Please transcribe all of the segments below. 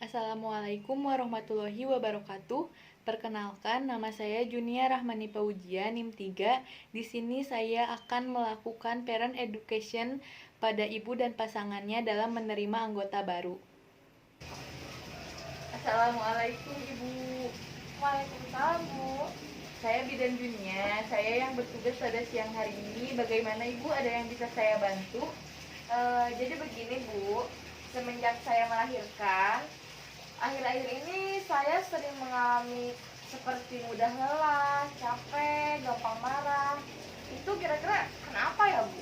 Assalamualaikum warahmatullahi wabarakatuh. Perkenalkan, nama saya Junia Rahmani Paujia, NIM 3. Di sini saya akan melakukan parent education pada ibu dan pasangannya dalam menerima anggota baru. Assalamualaikum Ibu. Waalaikumsalam, Bu. Saya Bidan Junia. Saya yang bertugas pada siang hari ini. Bagaimana Ibu? Ada yang bisa saya bantu? Jadi begini, Bu. Semenjak saya melahirkan, akhir-akhir ini saya sering mengalami seperti mudah lelah, capek, gampang marah. Itu kira-kira kenapa ya, Bu?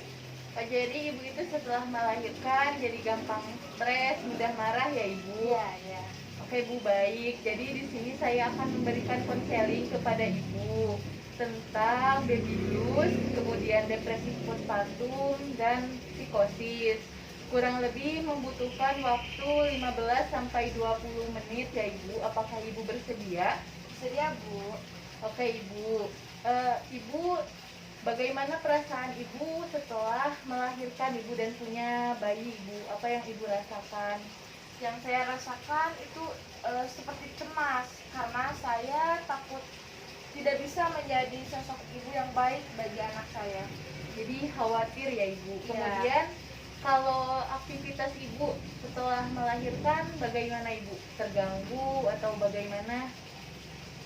Jadi Ibu itu setelah melahirkan jadi gampang stres, mudah marah ya Ibu? Iya. Oke Bu, baik. Jadi di sini saya akan memberikan konseling kepada Ibu tentang baby blues, kemudian depresi postpartum dan psikosis. Kurang lebih membutuhkan waktu 15 sampai 20 menit ya Ibu. Apakah Ibu bersedia? Sedia, Bu. Oke Ibu. Ibu, bagaimana perasaan Ibu setelah melahirkan Ibu dan punya bayi Ibu? Apa yang Ibu rasakan? Yang saya rasakan itu seperti cemas karena saya takut tidak bisa menjadi sosok ibu yang baik bagi anak saya. Jadi khawatir ya Ibu. Iya. Kemudian kalau aktivitas Ibu setelah melahirkan bagaimana Ibu? Terganggu atau bagaimana?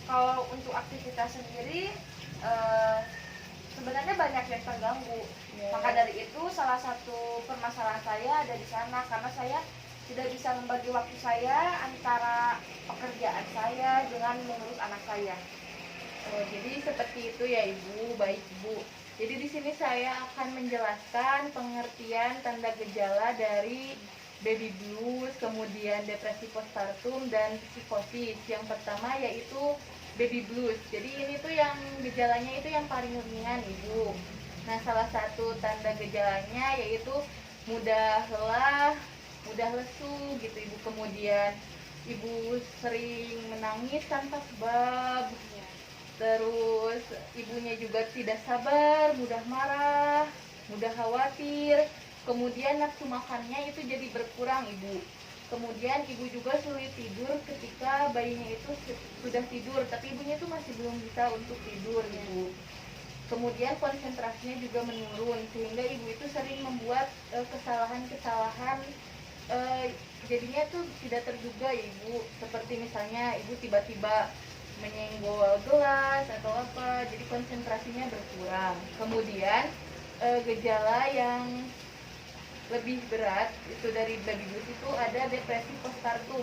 Kalau untuk aktivitas sendiri sebenarnya banyak yang terganggu. Ya. Maka dari itu salah satu permasalahan saya ada di sana karena saya tidak bisa membagi waktu saya antara pekerjaan saya dengan mengurus anak saya. Jadi seperti itu ya Ibu. Baik Ibu. Jadi di sini saya akan menjelaskan pengertian tanda gejala dari baby blues, kemudian depresi postpartum dan psikosis. Yang pertama yaitu baby blues. Jadi ini tuh yang gejalanya itu yang paling ringan Ibu. Nah, salah satu tanda gejalanya yaitu mudah lelah, mudah lesu gitu Ibu. Kemudian Ibu sering menangis tanpa sebab. Terus ibunya juga tidak sabar, mudah marah, mudah khawatir. Kemudian nafsu makannya itu jadi berkurang Ibu. Kemudian ibu juga sulit tidur ketika bayinya itu sudah tidur, tapi ibunya itu masih belum bisa untuk tidur Ibu. Kemudian konsentrasinya juga menurun sehingga ibu itu sering membuat kesalahan-kesalahan, jadinya tuh tidak terduga ya Ibu. Seperti misalnya ibu tiba-tiba menyenggol gelas atau apa, jadi konsentrasinya berkurang. Kemudian gejala yang lebih berat itu dari baby blues itu ada depresi postpartum.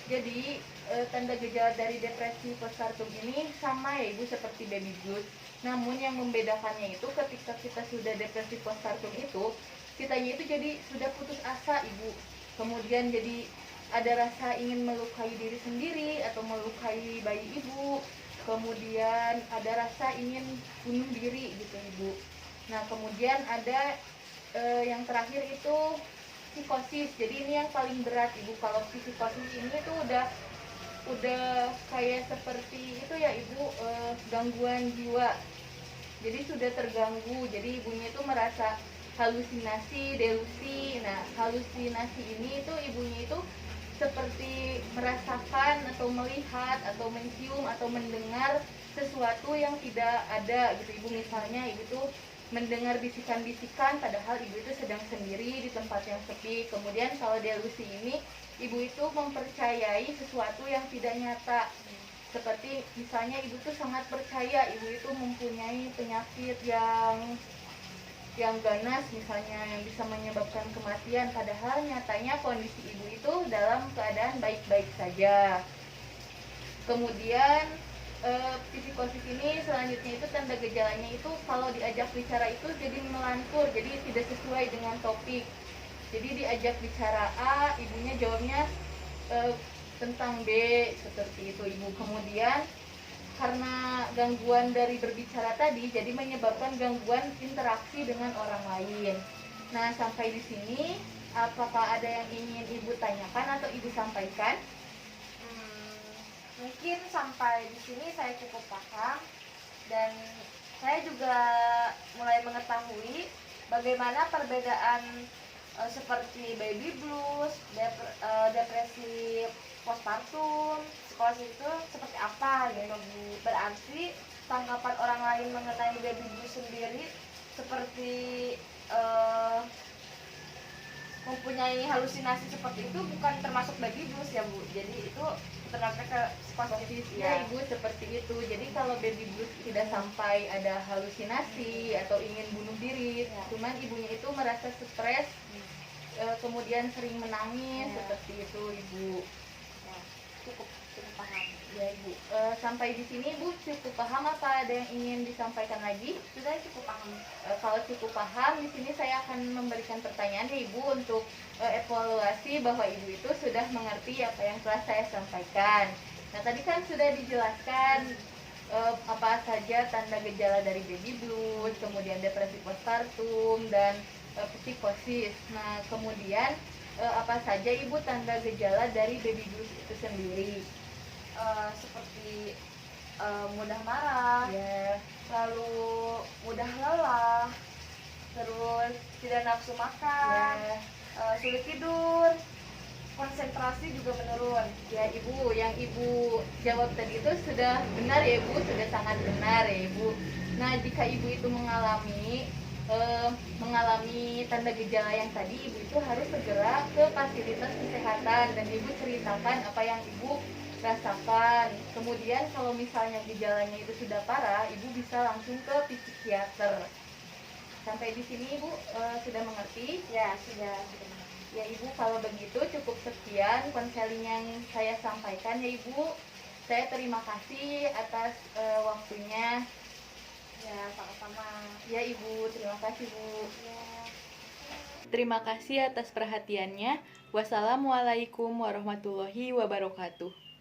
Jadi tanda gejala dari depresi postpartum ini sama ya Ibu seperti baby blues. Namun yang membedakannya itu ketika kita sudah depresi postpartum itu, kitanya itu jadi sudah putus asa Ibu. Kemudian jadi ada rasa ingin melukai diri sendiri atau melukai bayi Ibu. Kemudian ada rasa ingin bunuh diri gitu Ibu. Nah, kemudian ada yang terakhir itu psikosis. Jadi ini yang paling berat Ibu. Kalau psikosis ini tuh udah kayak seperti itu ya Ibu, gangguan jiwa. Jadi sudah terganggu. Jadi ibunya itu merasa halusinasi, delusi. Nah, halusinasi ini itu ibunya itu seperti merasakan atau melihat atau mencium atau mendengar sesuatu yang tidak ada gitu Ibu. Misalnya Ibu tuh mendengar bisikan-bisikan padahal Ibu itu sedang sendiri di tempat yang sepi. Kemudian kalau delusi ini Ibu itu mempercayai sesuatu yang tidak nyata. Seperti misalnya Ibu tuh sangat percaya Ibu itu mempunyai penyakit yang ganas misalnya yang bisa menyebabkan kematian, padahal nyatanya kondisi ibu itu dalam keadaan baik-baik saja. Kemudian psikosis ini selanjutnya itu tanda gejalanya itu kalau diajak bicara itu jadi melantur, jadi tidak sesuai dengan topik. Jadi diajak bicara A, ibunya jawabnya tentang B, seperti itu Ibu. Kemudian karena gangguan dari berbicara tadi jadi menyebabkan gangguan interaksi dengan orang lain. Nah, sampai di sini apakah ada yang ingin Ibu tanyakan atau Ibu sampaikan? Mungkin sampai di sini saya cukup paham dan saya juga mulai mengetahui bagaimana perbedaan seperti baby blues, depresi postpartum, psikosis itu seperti apa gitu Bu. Berarti tanggapan orang lain mengenai baby blues sendiri seperti mempunyai halusinasi seperti itu bukan termasuk baby blues ya Bu. Jadi itu termasuk ke psikosis Ya ya. ibu, seperti itu. Jadi kalau baby blues tidak sampai ada halusinasi atau ingin bunuh diri, Ya. cuman ibunya itu merasa stres, kemudian sering menangis, Ya. seperti itu ibu. Ya, cukup paham. Ya ibu. Sampai di sini ibu cukup paham, apa ada yang ingin disampaikan lagi? Sudah cukup paham. Kalau cukup paham, di sini saya akan memberikan pertanyaan ya ibu untuk evaluasi bahwa ibu itu sudah mengerti apa yang telah saya sampaikan. Nah tadi kan sudah dijelaskan apa saja tanda gejala dari baby blues, kemudian depresi postpartum dan psikosis. Nah kemudian apa saja ibu tanda gejala dari baby blues itu sendiri? Seperti mudah marah, Ya, lalu mudah lelah, terus tidak nafsu makan, ya. sulit tidur, konsentrasi juga menurun. Ya ibu, yang ibu jawab tadi itu sudah benar ya ibu, sudah sangat benar ya ibu. Nah jika ibu itu mengalami tanda gejala yang tadi, ibu itu harus segera ke fasilitas kesehatan dan ibu ceritakan apa yang ibu rasakan. Kemudian kalau misalnya gejalanya itu sudah parah, ibu bisa langsung ke psikiater. Sampai di sini ibu sudah mengerti? Ya, sudah. Ya ibu, kalau begitu cukup sekian konseling yang saya sampaikan ya ibu. Saya terima kasih atas waktunya. Ya, sama-sama. Ya ibu, terima kasih bu. Ya. Terima kasih atas perhatiannya. Wassalamualaikum warahmatullahi wabarakatuh.